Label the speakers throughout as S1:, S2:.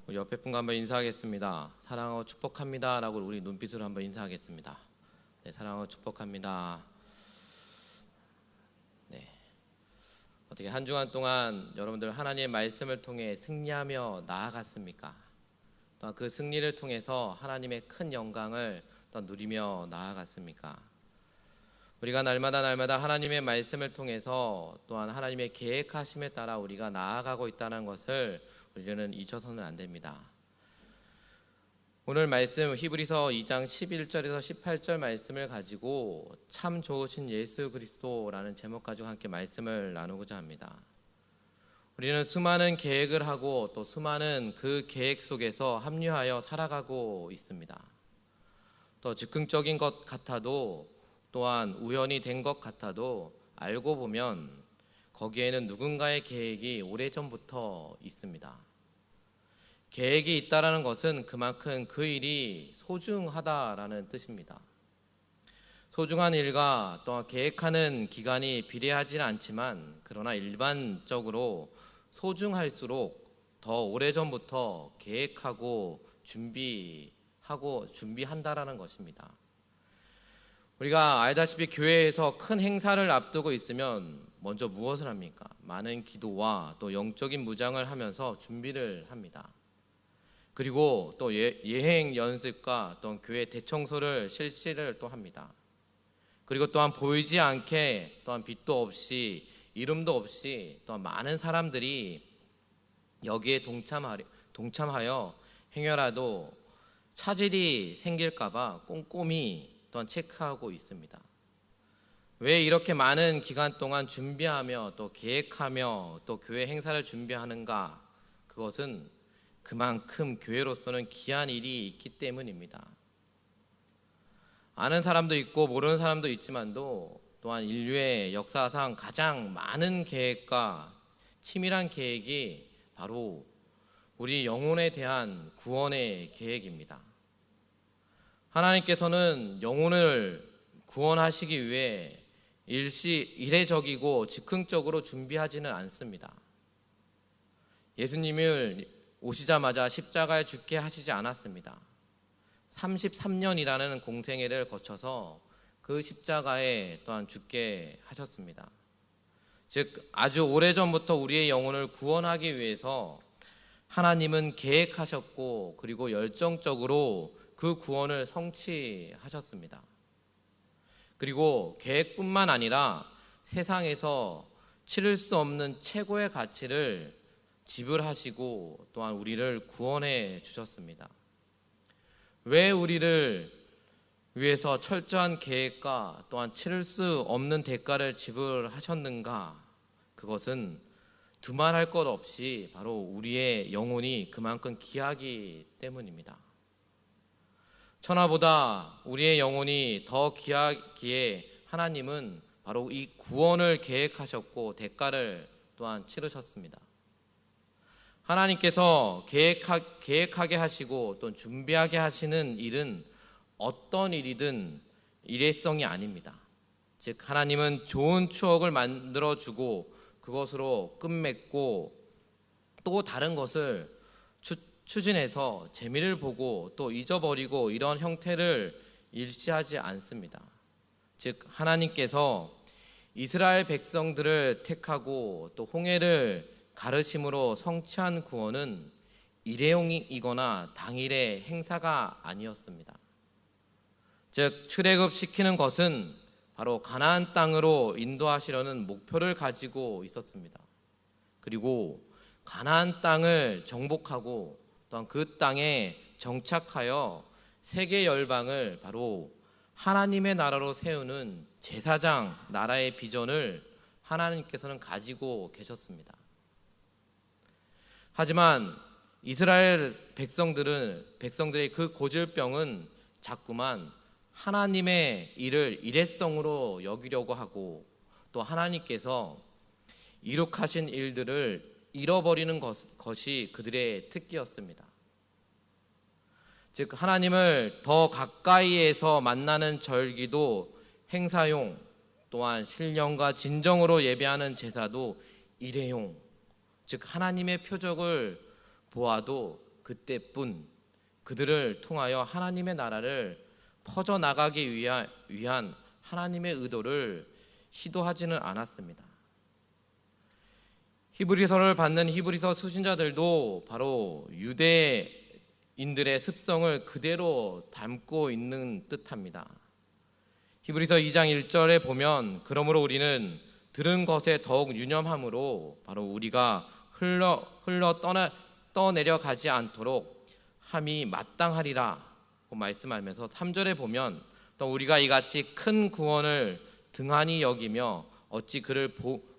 S1: 우리 옆에 분과 한번 인사하겠습니다. 사랑하고 축복합니다 라고 우리 눈빛으로 한번 인사하겠습니다. 네, 사랑하고 축복합니다. 네, 어떻게 한 주간 동안 여러분들 하나님의 말씀을 통해 승리하며 나아갔습니까? 또한 그 승리를 통해서 하나님의 큰 영광을 또 누리며 나아갔습니까? 우리가 날마다 하나님의 말씀을 통해서 또한 하나님의 계획하심에 따라 우리가 나아가고 있다는 것을 우리는 잊어서는 안 됩니다. 오늘 말씀 히브리서 2장 11절에서 18절 말씀을 가지고 참 좋으신 예수 그리스도라는 제목 가지고 함께 말씀을 나누고자 합니다. 우리는 수많은 계획을 하고 또 수많은 그 계획 속에서 합류하여 살아가고 있습니다. 또 즉흥적인 것 같아도 또한 우연히 된 것 같아도 알고 보면 거기에는 누군가의 계획이 오래전부터 있습니다. 계획이 있다라는 것은 그만큼 그 일이 소중하다라는 뜻입니다. 소중한 일과 또한 계획하는 기간이 비례하지는 않지만 그러나 일반적으로 소중할수록 더 오래전부터 계획하고 준비한다라는 것입니다. 우리가 알다시피 교회에서 큰 행사를 앞두고 있으면 먼저 무엇을 합니까? 많은 기도와 또 영적인 무장을 하면서 준비를 합니다. 그리고 또 예행 연습과 또 교회 대청소를 실시를 또 합니다. 그리고 또한 보이지 않게 또한 빛도 없이 이름도 없이 또한 많은 사람들이 여기에 동참하여 행여라도 차질이 생길까봐 꼼꼼히 또한 체크하고 있습니다. 왜 이렇게 많은 기간 동안 준비하며 또 계획하며 또 교회 행사를 준비하는가? 그것은 그만큼 교회로서는 귀한 일이 있기 때문입니다. 아는 사람도 있고 모르는 사람도 있지만도 또한 인류의 역사상 가장 많은 계획과 치밀한 계획이 바로 우리 영혼에 대한 구원의 계획입니다. 하나님께서는 영혼을 구원하시기 위해 이례적이고 즉흥적으로 준비하지는 않습니다. 예수님을 오시자마자 십자가에 죽게 하시지 않았습니다. 33년이라는 공생애를 거쳐서 그 십자가에 또한 죽게 하셨습니다. 즉 아주 오래전부터 우리의 영혼을 구원하기 위해서 하나님은 계획하셨고 그리고 열정적으로 그 구원을 성취하셨습니다. 그리고 계획뿐만 아니라 세상에서 치를 수 없는 최고의 가치를 지불하시고 또한 우리를 구원해 주셨습니다. 왜 우리를 위해서 철저한 계획과 또한 치를 수 없는 대가를 지불하셨는가? 그것은 두말할 것 없이 바로 우리의 영혼이 그만큼 귀하기 때문입니다. 천하보다 우리의 영혼이 더 귀하기에 하나님은 바로 이 구원을 계획하셨고 대가를 또한 치르셨습니다. 하나님께서 계획하게 하시고 또 준비하게 하시는 일은 어떤 일이든 일회성이 아닙니다. 즉 하나님은 좋은 추억을 만들어주고 그것으로 끝맺고 또 다른 것을 추진해서 재미를 보고 또 잊어버리고 이런 형태를 일치하지 않습니다. 즉 하나님께서 이스라엘 백성들을 택하고 또 홍해를 가르침으로 성취한 구원은 일회용이거나 당일의 행사가 아니었습니다. 즉 출애굽시키는 것은 바로 가나안 땅으로 인도하시려는 목표를 가지고 있었습니다. 그리고 가나안 땅을 정복하고 또한 그 땅에 정착하여 세계 열방을 바로 하나님의 나라로 세우는 제사장 나라의 비전을 하나님께서는 가지고 계셨습니다. 하지만 이스라엘 백성들의 그 고질병은 자꾸만 하나님의 일을 일회성으로 여기려고 하고 또 하나님께서 이룩하신 일들을 잃어버리는 것이 그들의 특기였습니다. 즉 하나님을 더 가까이에서 만나는 절기도 행사용, 또한 신령과 진정으로 예배하는 제사도 일회용, 즉 하나님의 표적을 보아도 그때뿐 그들을 통하여 하나님의 나라를 퍼져나가기 위한 하나님의 의도를 시도하지는 않았습니다. 히브리서를 받는 히브리서 수신자들도 바로 유대인들의 습성을 그대로 담고 있는 듯합니다. 히브리서 2장 1절에 보면 그러므로 우리는 들은 것에 더욱 유념함으로 바로 우리가 흘러 떠내려가지 않도록 함이 마땅하리라 고 말씀하면서 3절에 보면 또 우리가 이같이 큰 구원을 등한히 여기며 어찌 그를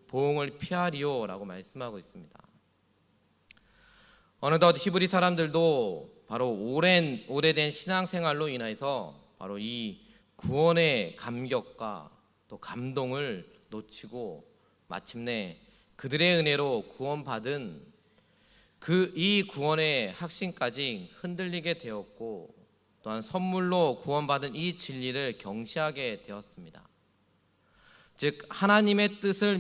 S1: 보응을 피하리요 라고 말씀하고 있습니다. 어느덧 히브리 사람들도 바로 오래된 신앙생활로 인해서 바로 이 구원의 감격과 또 감동을 놓치고 마침내 그들의 은혜로 구원받은 이 구원의 확신까지 흔들리게 되었고 또한 선물로 구원받은 이 진리를 경시하게 되었습니다. 즉 하나님의 뜻을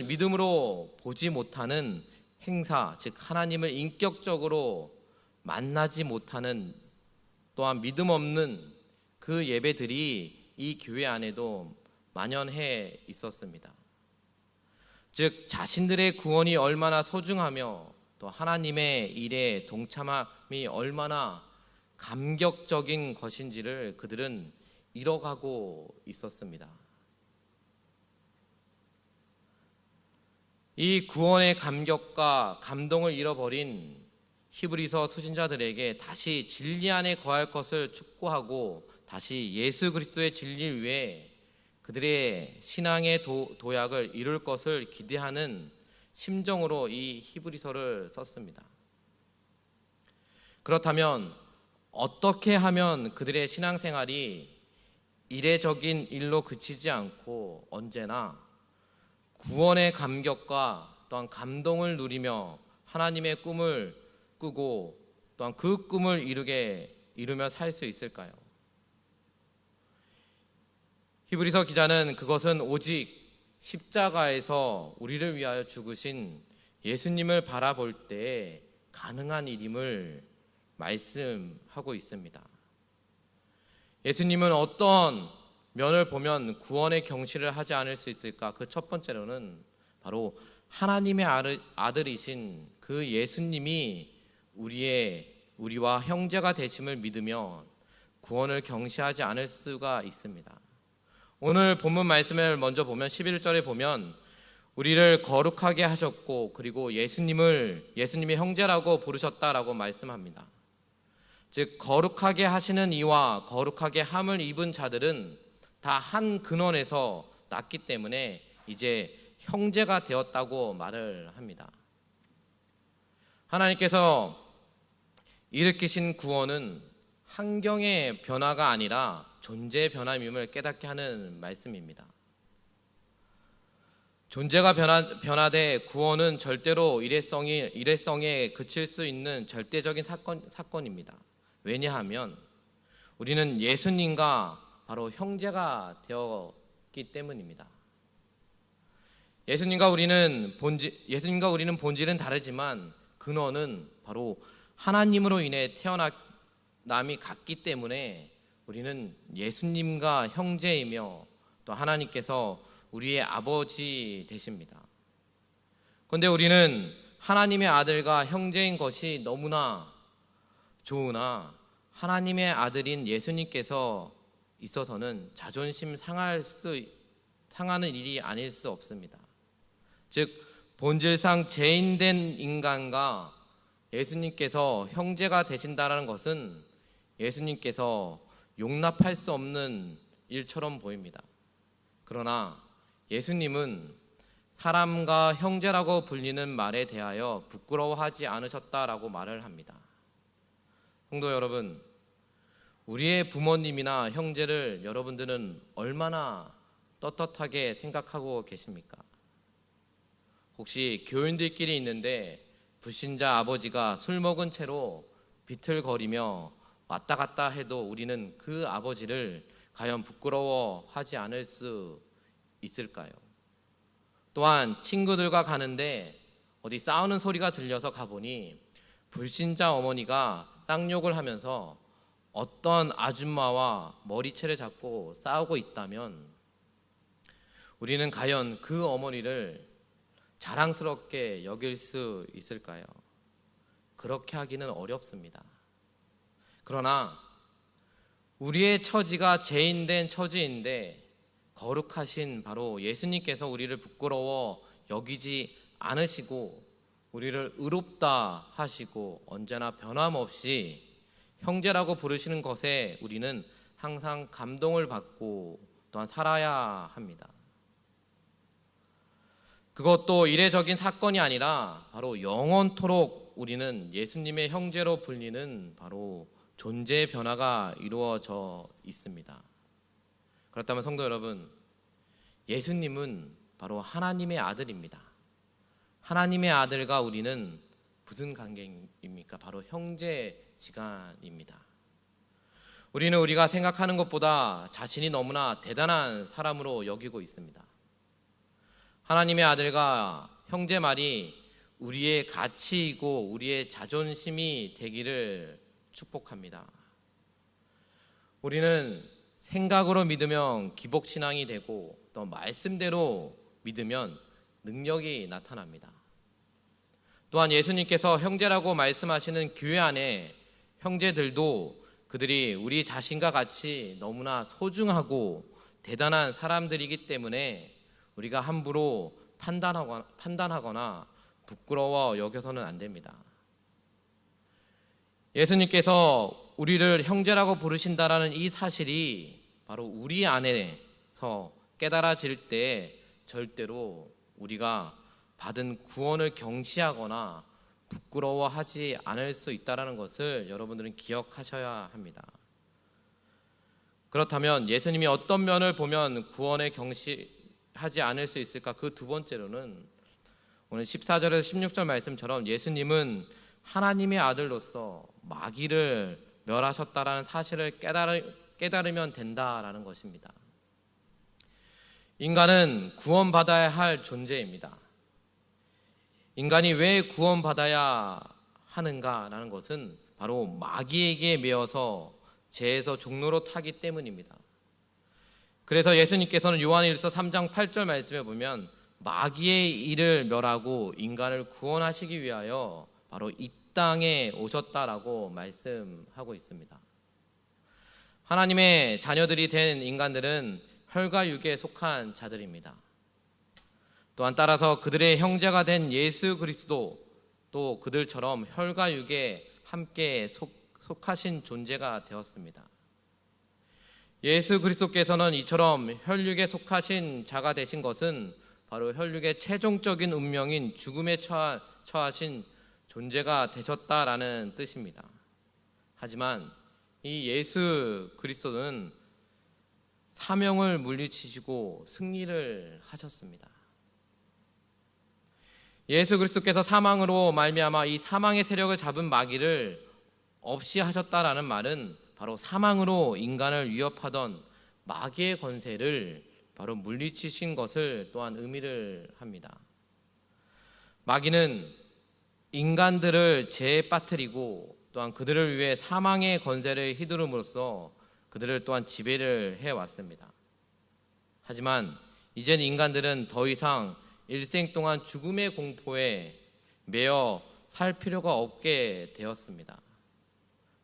S1: 믿음으로 보지 못하는 행사, 즉 하나님을 인격적으로 만나지 못하는 또한 믿음 없는 그 예배들이 이 교회 안에도 만연해 있었습니다. 즉 자신들의 구원이 얼마나 소중하며 또 하나님의 일에 동참함이 얼마나 감격적인 것인지를 그들은 잃어가고 있었습니다. 이 구원의 감격과 감동을 잃어버린 히브리서 수신자들에게 다시 진리 안에 거할 것을 축구하고 다시 예수 그리스도의 진리 위에 그들의 신앙의 도약을 이룰 것을 기대하는 심정으로 이 히브리서를 썼습니다. 그렇다면 어떻게 하면 그들의 신앙생활이 이례적인 일로 그치지 않고 언제나 구원의 감격과 또한 감동을 누리며 하나님의 꿈을 꾸고 또한 그 꿈을 이루며 살 수 있을까요? 히브리서 기자는 그것은 오직 십자가에서 우리를 위하여 죽으신 예수님을 바라볼 때 가능한 일임을 말씀하고 있습니다. 예수님은 어떤 면을 보면 구원의 경시를 하지 않을 수 있을까? 그 첫 번째로는 바로 하나님의 아들이신 그 예수님이 우리와 형제가 되심을 믿으며 구원을 경시하지 않을 수가 있습니다. 오늘 본문 말씀을 먼저 보면 11절에 보면 우리를 거룩하게 하셨고 그리고 예수님의 형제라고 부르셨다라고 말씀합니다. 즉 거룩하게 하시는 이와 거룩하게 함을 입은 자들은 다 한 근원에서 났기 때문에 이제 형제가 되었다고 말을 합니다. 하나님께서 일으키신 구원은 환경의 변화가 아니라 존재의 변함임을 깨닫게 하는 말씀입니다. 존재가 변화돼 구원은 절대로 일회성에 그칠 수 있는 절대적인 사건입니다. 왜냐하면 우리는 예수님과 바로 형제가 되었기 때문입니다. 예수님과 우리는 본질은 다르지만 근원은 바로 하나님으로 인해 태어남이 같기 때문에 우리는 예수님과 형제이며 또 하나님께서 우리의 아버지 되십니다. 그런데 우리는 하나님의 아들과 형제인 것이 너무나 좋으나 하나님의 아들인 예수님께서 있어서는 자존심 상하는 일이 아닐 수 없습니다. 즉 본질상 죄인된 인간과 예수님께서 형제가 되신다라는 것은 예수님께서 용납할 수 없는 일처럼 보입니다. 그러나 예수님은 사람과 형제라고 불리는 말에 대하여 부끄러워하지 않으셨다라고 말을 합니다. 성도 여러분, 우리의 부모님이나 형제를 여러분들은 얼마나 떳떳하게 생각하고 계십니까? 혹시 교인들끼리 있는데 불신자 아버지가 술 먹은 채로 비틀거리며 왔다 갔다 해도 우리는 그 아버지를 과연 부끄러워하지 않을 수 있을까요? 또한 친구들과 가는데 어디 싸우는 소리가 들려서 가보니 불신자 어머니가 쌍욕을 하면서 어떤 아줌마와 머리채를 잡고 싸우고 있다면 우리는 과연 그 어머니를 자랑스럽게 여길 수 있을까요? 그렇게 하기는 어렵습니다. 그러나 우리의 처지가 죄인된 처지인데 거룩하신 바로 예수님께서 우리를 부끄러워 여기지 않으시고 우리를 의롭다 하시고 언제나 변함없이 형제라고 부르시는 것에 우리는 항상 감동을 받고 또한 살아야 합니다. 그것도 이례적인 사건이 아니라 바로 영원토록 우리는 예수님의 형제로 불리는 바로 존재의 변화가 이루어져 있습니다. 그렇다면 성도 여러분, 예수님은 바로 하나님의 아들입니다. 하나님의 아들과 우리는 무슨 관계입니까? 바로 형제지간입니다. 우리는 우리가 생각하는 것보다 자신이 너무나 대단한 사람으로 여기고 있습니다. 하나님의 아들과 형제 말이 우리의 가치이고 우리의 자존심이 되기를 축복합니다. 우리는 생각으로 믿으면 기복신앙이 되고 또 말씀대로 믿으면 능력이 나타납니다. 또한 예수님께서 형제라고 말씀하시는 교회 안에 형제들도 그들이 우리 자신과 같이 너무나 소중하고 대단한 사람들이기 때문에 우리가 함부로 판단하거나 부끄러워 여겨서는 안 됩니다. 예수님께서 우리를 형제라고 부르신다라는 이 사실이 바로 우리 안에서 깨달아질 때 절대로 우리가 받은 구원을 경시하거나 부끄러워하지 않을 수 있다는 것을 여러분들은 기억하셔야 합니다. 그렇다면 예수님이 어떤 면을 보면 구원을 경시하지 않을 수 있을까? 그 두 번째로는 오늘 14절에서 16절 말씀처럼 예수님은 하나님의 아들로서 마귀를 멸하셨다라는 사실을 깨달으면 된다라는 것입니다. 인간은 구원받아야 할 존재입니다. 인간이 왜 구원받아야 하는가라는 것은 바로 마귀에게 매여서 죄에서 종로로 타기 때문입니다. 그래서 예수님께서는 요한일서 3장 8절 말씀에 보면 마귀의 일을 멸하고 인간을 구원하시기 위하여 바로 이 땅에 오셨다라고 말씀하고 있습니다. 하나님의 자녀들이 된 인간들은 혈과 육에 속한 자들입니다. 또한 따라서 그들의 형제가 된 예수 그리스도 또 그들처럼 혈과 육에 함께 속하신 존재가 되었습니다. 예수 그리스도께서는 이처럼 혈육에 속하신 자가 되신 것은 바로 혈육의 최종적인 운명인 죽음에 처하신 존재가 되셨다라는 뜻입니다. 하지만 이 예수 그리스도는 사명을 물리치시고 승리를 하셨습니다. 예수 그리스도께서 사망으로 말미암아 이 사망의 세력을 잡은 마귀를 없이 하셨다라는 말은 바로 사망으로 인간을 위협하던 마귀의 권세를 바로 물리치신 것을 또한 의미를 합니다. 마귀는 인간들을 죄에 빠뜨리고 또한 그들을 위해 사망의 권세를 휘두름으로써 그들을 또한 지배를 해왔습니다. 하지만 이젠 인간들은 더 이상 일생 동안 죽음의 공포에 매여 살 필요가 없게 되었습니다.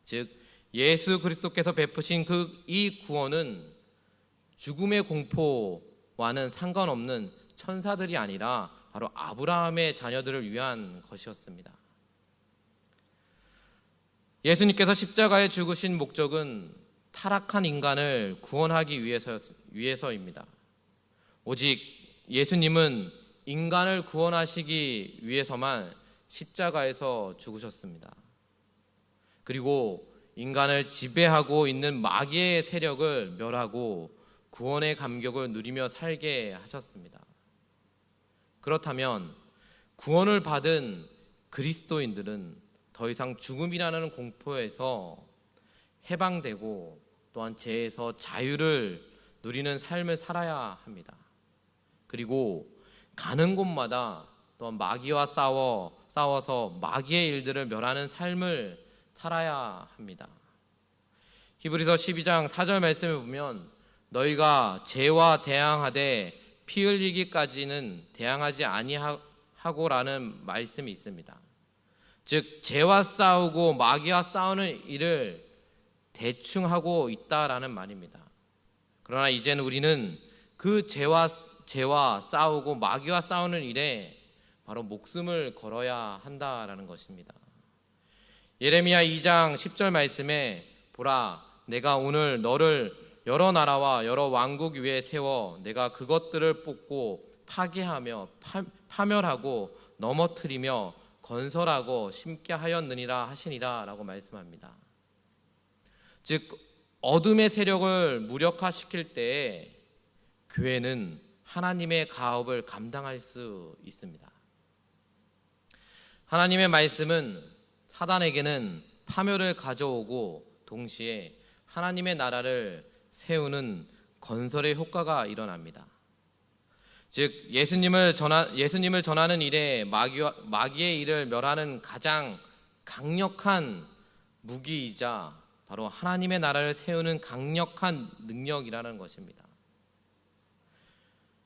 S1: 즉 예수 그리스도께서 베푸신 이 구원은 죽음의 공포와는 상관없는 천사들이 아니라 바로 아브라함의 자녀들을 위한 것이었습니다. 예수님께서 십자가에 죽으신 목적은 타락한 인간을 구원하기 위해서입니다. 오직 예수님은 인간을 구원하시기 위해서만 십자가에서 죽으셨습니다. 그리고 인간을 지배하고 있는 마귀의 세력을 멸하고 구원의 감격을 누리며 살게 하셨습니다. 그렇다면 구원을 받은 그리스도인들은 더 이상 죽음이라는 공포에서 해방되고 또한 죄에서 자유를 누리는 삶을 살아야 합니다. 그리고 가는 곳마다 또한 마귀와 싸워서 마귀의 일들을 멸하는 삶을 살아야 합니다. 히브리서 12장 4절 말씀을 보면 너희가 죄와 대항하되 피 흘리기까지는 대항하지 아니하고라는 말씀이 있습니다. 즉 죄와 싸우고 마귀와 싸우는 일을 대충 하고 있다라는 말입니다. 그러나 이제는 우리는 그 죄와 싸우고 마귀와 싸우는 일에 바로 목숨을 걸어야 한다라는 것입니다. 예레미야 2장 10절 말씀에 보라 내가 오늘 너를 여러 나라와 여러 왕국 위에 세워 내가 그것들을 뽑고 파괴하며 파멸하고 넘어뜨리며 건설하고 심게 하였느니라 하시니라 라고 말씀합니다. 즉 어둠의 세력을 무력화시킬 때에 교회는 하나님의 가업을 감당할 수 있습니다. 하나님의 말씀은 사단에게는 파멸을 가져오고 동시에 하나님의 나라를 세우는 건설의 효과가 일어납니다. 즉 예수님을 전하는 일에 마귀의 일을 멸하는 가장 강력한 무기이자 바로 하나님의 나라를 세우는 강력한 능력이라는 것입니다.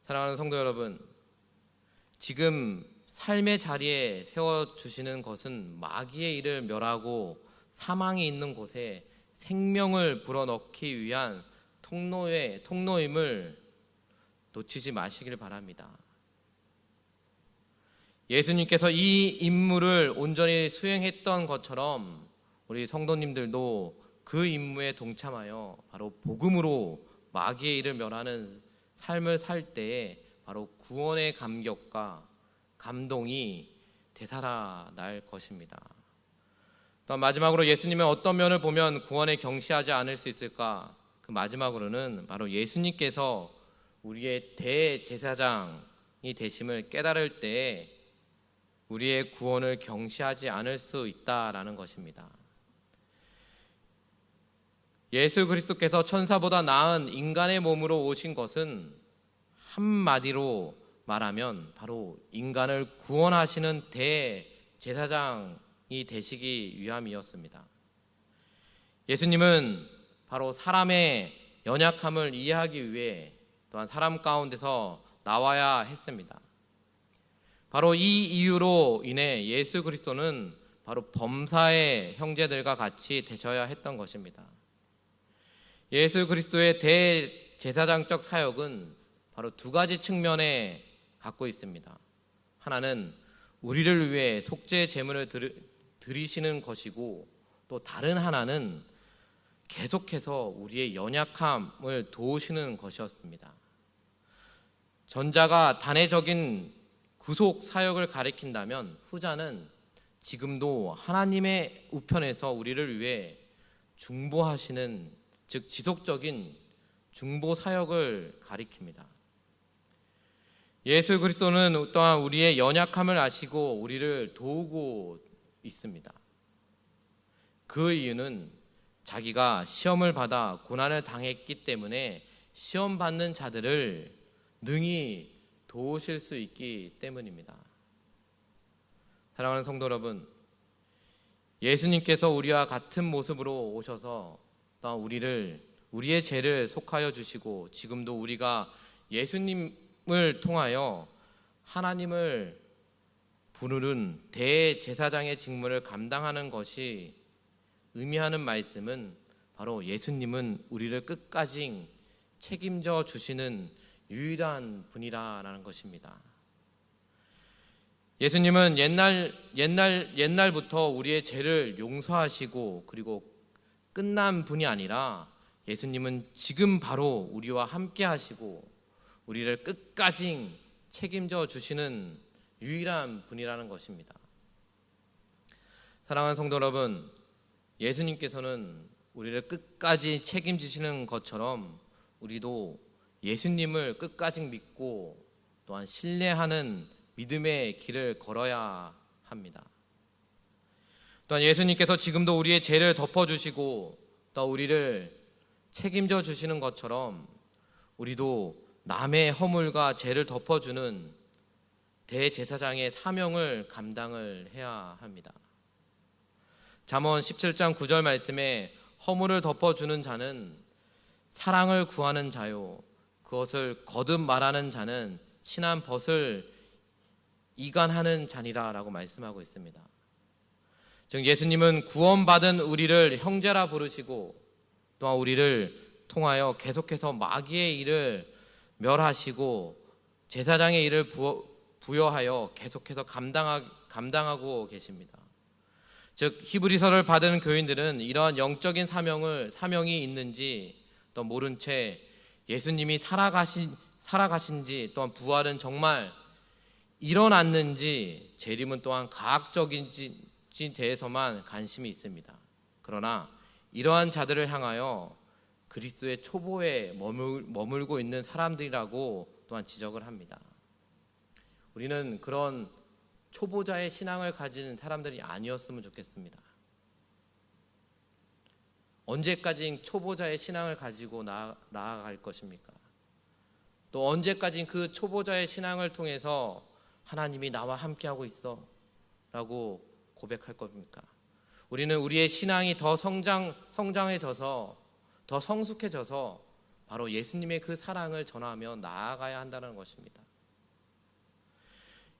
S1: 사랑하는 성도 여러분, 지금 삶의 자리에 세워주시는 것은 마귀의 일을 멸하고 사망이 있는 곳에 생명을 불어넣기 위한 통로임을 놓치지 마시길 바랍니다. 예수님께서 이 임무를 온전히 수행했던 것처럼 우리 성도님들도 그 임무에 동참하여 바로 복음으로 마귀의 일을 멸하는 삶을 살 때에 바로 구원의 감격과 감동이 되살아날 것입니다. 또 마지막으로 예수님은 어떤 면을 보면 구원에 경시하지 않을 수 있을까? 그 마지막으로는 바로 예수님께서 우리의 대제사장이 되심을 깨달을 때 우리의 구원을 경시하지 않을 수 있다라는 것입니다. 예수 그리스도께서 천사보다 나은 인간의 몸으로 오신 것은 한마디로 말하면 바로 인간을 구원하시는 대제사장이 되시기 위함이었습니다. 예수님은 바로 사람의 연약함을 이해하기 위해 또한 사람 가운데서 나와야 했습니다. 바로 이 이유로 인해 예수 그리스도는 바로 범사의 형제들과 같이 되셔야 했던 것입니다. 예수 그리스도의 대제사장적 사역은 바로 두 가지 측면에 갖고 있습니다. 하나는 우리를 위해 속죄 제물을 드리시는 것이고 또 다른 하나는 계속해서 우리의 연약함을 도우시는 것이었습니다. 전자가 단회적인 구속 사역을 가리킨다면 후자는 지금도 하나님의 우편에서 우리를 위해 중보하시는, 즉 지속적인 중보 사역을 가리킵니다. 예수 그리스도는 또한 우리의 연약함을 아시고 우리를 도우고 있습니다. 그 이유는 자기가 시험을 받아 고난을 당했기 때문에 시험 받는 자들을 능히 도우실 수 있기 때문입니다. 사랑하는 성도 여러분, 예수님께서 우리와 같은 모습으로 오셔서 또한 우리의 죄를 속하여 주시고 지금도 우리가 예수님을 통하여 하나님을 부르는 대제사장의 직무를 감당하는 것이 의미하는 말씀은 바로 예수님은 우리를 끝까지 책임져 주시는 유일한 분이라는 것입니다. 예수님은 옛날부터 우리의 죄를 용서하시고 그리고 끝난 분이 아니라 예수님은 지금 바로 우리와 함께 하시고 우리를 끝까지 책임져 주시는 유일한 분이라는 것입니다. 사랑하는 성도 여러분, 예수님께서는 우리를 끝까지 책임지시는 것처럼 우리도 예수님을 끝까지 믿고 또한 신뢰하는 믿음의 길을 걸어야 합니다. 또한 예수님께서 지금도 우리의 죄를 덮어주시고 또 우리를 책임져 주시는 것처럼 우리도 남의 허물과 죄를 덮어주는 대제사장의 사명을 감당을 해야 합니다. 잠언 17장 9절 말씀에 허물을 덮어주는 자는 사랑을 구하는 자요, 그것을 거듭 말하는 자는 친한 벗을 이간하는 자니라 라고 말씀하고 있습니다. 즉 예수님은 구원받은 우리를 형제라 부르시고 또한 우리를 통하여 계속해서 마귀의 일을 멸하시고 제사장의 일을 부여하여 계속해서 감당하고 계십니다. 즉 히브리서를 받은 교인들은 이러한 영적인 사명이 있는지 또 모른 채 예수님이 살아가신지 또한 부활은 정말 일어났는지 재림은 또한 과학적인지 대해서만 관심이 있습니다. 그러나 이러한 자들을 향하여 그리스도의 초보에 머물고 있는 사람들이라고 또한 지적을 합니다. 우리는 그런 초보자의 신앙을 가진 사람들이 아니었으면 좋겠습니다. 언제까지 초보자의 신앙을 가지고 나아갈 것입니까? 또 언제까지 그 초보자의 신앙을 통해서 하나님이 나와 함께하고 있어 라고 고백할 겁니까? 우리는 우리의 신앙이 더 성장해져서 더 성숙해져서 바로 예수님의 그 사랑을 전하며 나아가야 한다는 것입니다.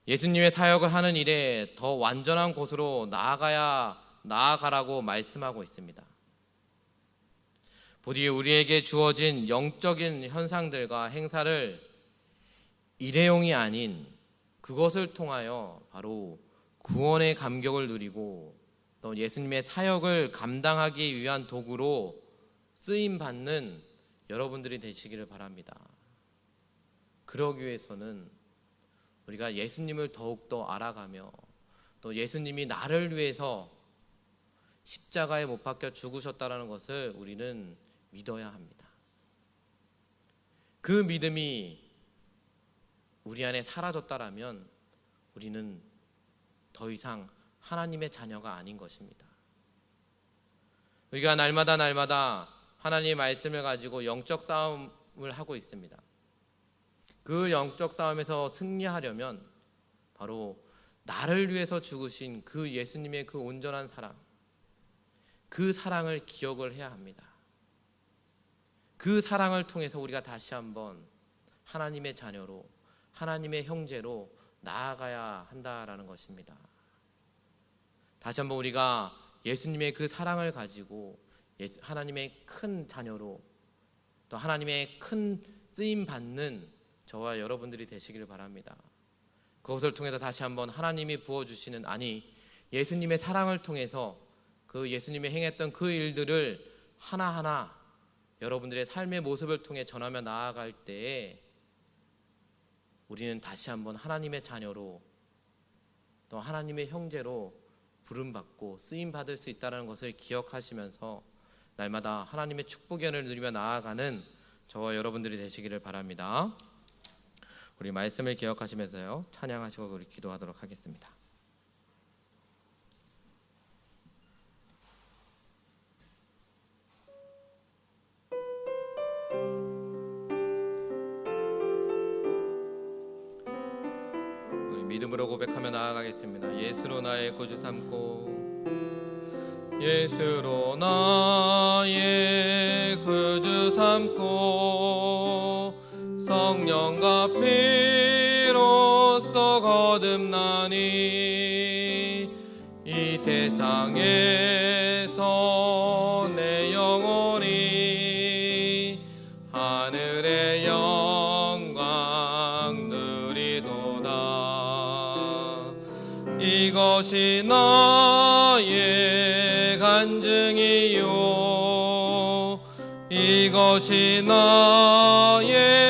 S1: 예수님의 사역을 하는 일에 더 완전한 곳으로 나아가라고 말씀하고 있습니다. 부디 우리에게 주어진 영적인 현상들과 행사를 일회용이 아닌 그것을 통하여 바로 구원의 감격을 누리고 또 예수님의 사역을 감당하기 위한 도구로 쓰임받는 여러분들이 되시기를 바랍니다. 그러기 위해서는 우리가 예수님을 더욱더 알아가며 또 예수님이 나를 위해서 십자가에 못 박혀 죽으셨다는 것을 우리는 믿어야 합니다. 그 믿음이 우리 안에 사라졌다라면 우리는 더 이상 하나님의 자녀가 아닌 것입니다. 우리가 날마다 하나님의 말씀을 가지고 영적 싸움을 하고 있습니다. 그 영적 싸움에서 승리하려면 바로 나를 위해서 죽으신 그 예수님의 그 온전한 사랑, 그 사랑을 기억을 해야 합니다. 그 사랑을 통해서 우리가 다시 한번 하나님의 자녀로, 하나님의 형제로 나아가야 한다라는 것입니다. 다시 한번 우리가 예수님의 그 사랑을 가지고 하나님의 큰 자녀로 또 하나님의 큰 쓰임 받는 저와 여러분들이 되시기를 바랍니다. 그것을 통해서 다시 한번 하나님이 부어주시는, 예수님의 사랑을 통해서 그 예수님이 행했던 그 일들을 하나하나 여러분들의 삶의 모습을 통해 전하며 나아갈 때에 우리는 다시 한번 하나님의 자녀로 또 하나님의 형제로 부름받고 쓰임받을 수 있다는 것을 기억하시면서 날마다 하나님의 축복의 은혜를 누리며 나아가는 저와 여러분들이 되시기를 바랍니다. 우리 말씀을 기억하시면서요, 찬양하시고 우리 기도하도록 하겠습니다. 우리 믿음으로 고백하며 나아가겠습니다. 예수로 나의 구주 삼고, 예수로 나의 구주 삼고, 성령과 피로써 거듭나니 이 세상에서 내 영혼이 하늘의 영광 누리도다. 이것이 나의 간증이요, 이것이 나의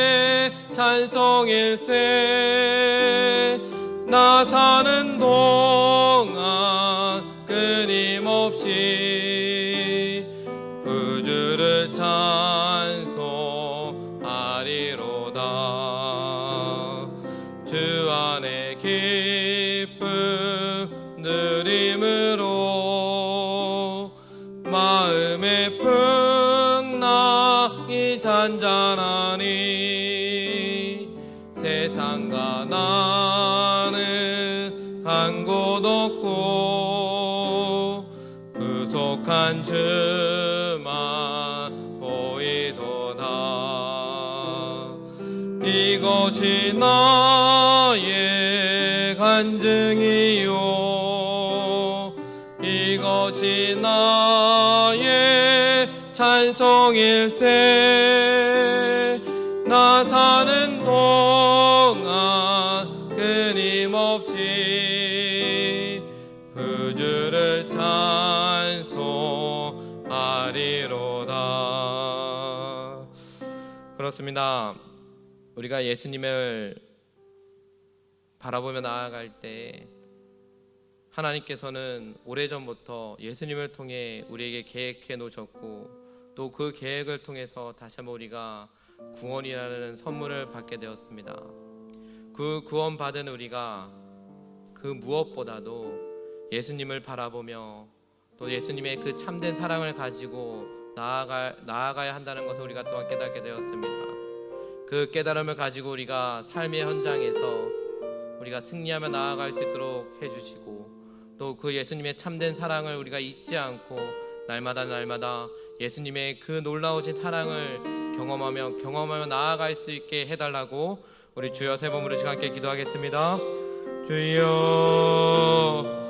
S1: 찬송일세. 나 사는 동안 끊임없이 구주를 찬송하리로다. 주 안에 기쁨 누림으로 마음의 풍랑이 잔잔하니 세상과 나 부족한 주만 보이도다. 이것이 나의 간증이요, 이것이 나의 찬송일세. 나 사는 동안 끊임없이 그 주를 찬송하리로다. 그렇습니다. 우리가 예수님을 바라보며 나아갈 때 하나님께서는 오래전부터 예수님을 통해 우리에게 계획해 놓으셨고, 또 그 계획을 통해서 다시 한번 우리가 구원이라는 선물을 받게 되었습니다. 그 구원 받은 우리가 그 무엇보다도 예수님을 바라보며 또 예수님의 그 참된 사랑을 가지고 나아가야 한다는 것을 우리가 또한 깨닫게 되었습니다. 그 깨달음을 가지고 우리가 삶의 현장에서 우리가 승리하며 나아갈 수 있도록 해주시고, 또 그 예수님의 참된 사랑을 우리가 잊지 않고 날마다 예수님의 그 놀라우신 사랑을 경험하며 나아갈 수 있게 해달라고 우리 주여 세 번 부르시고 함께 기도하겠습니다. 주여.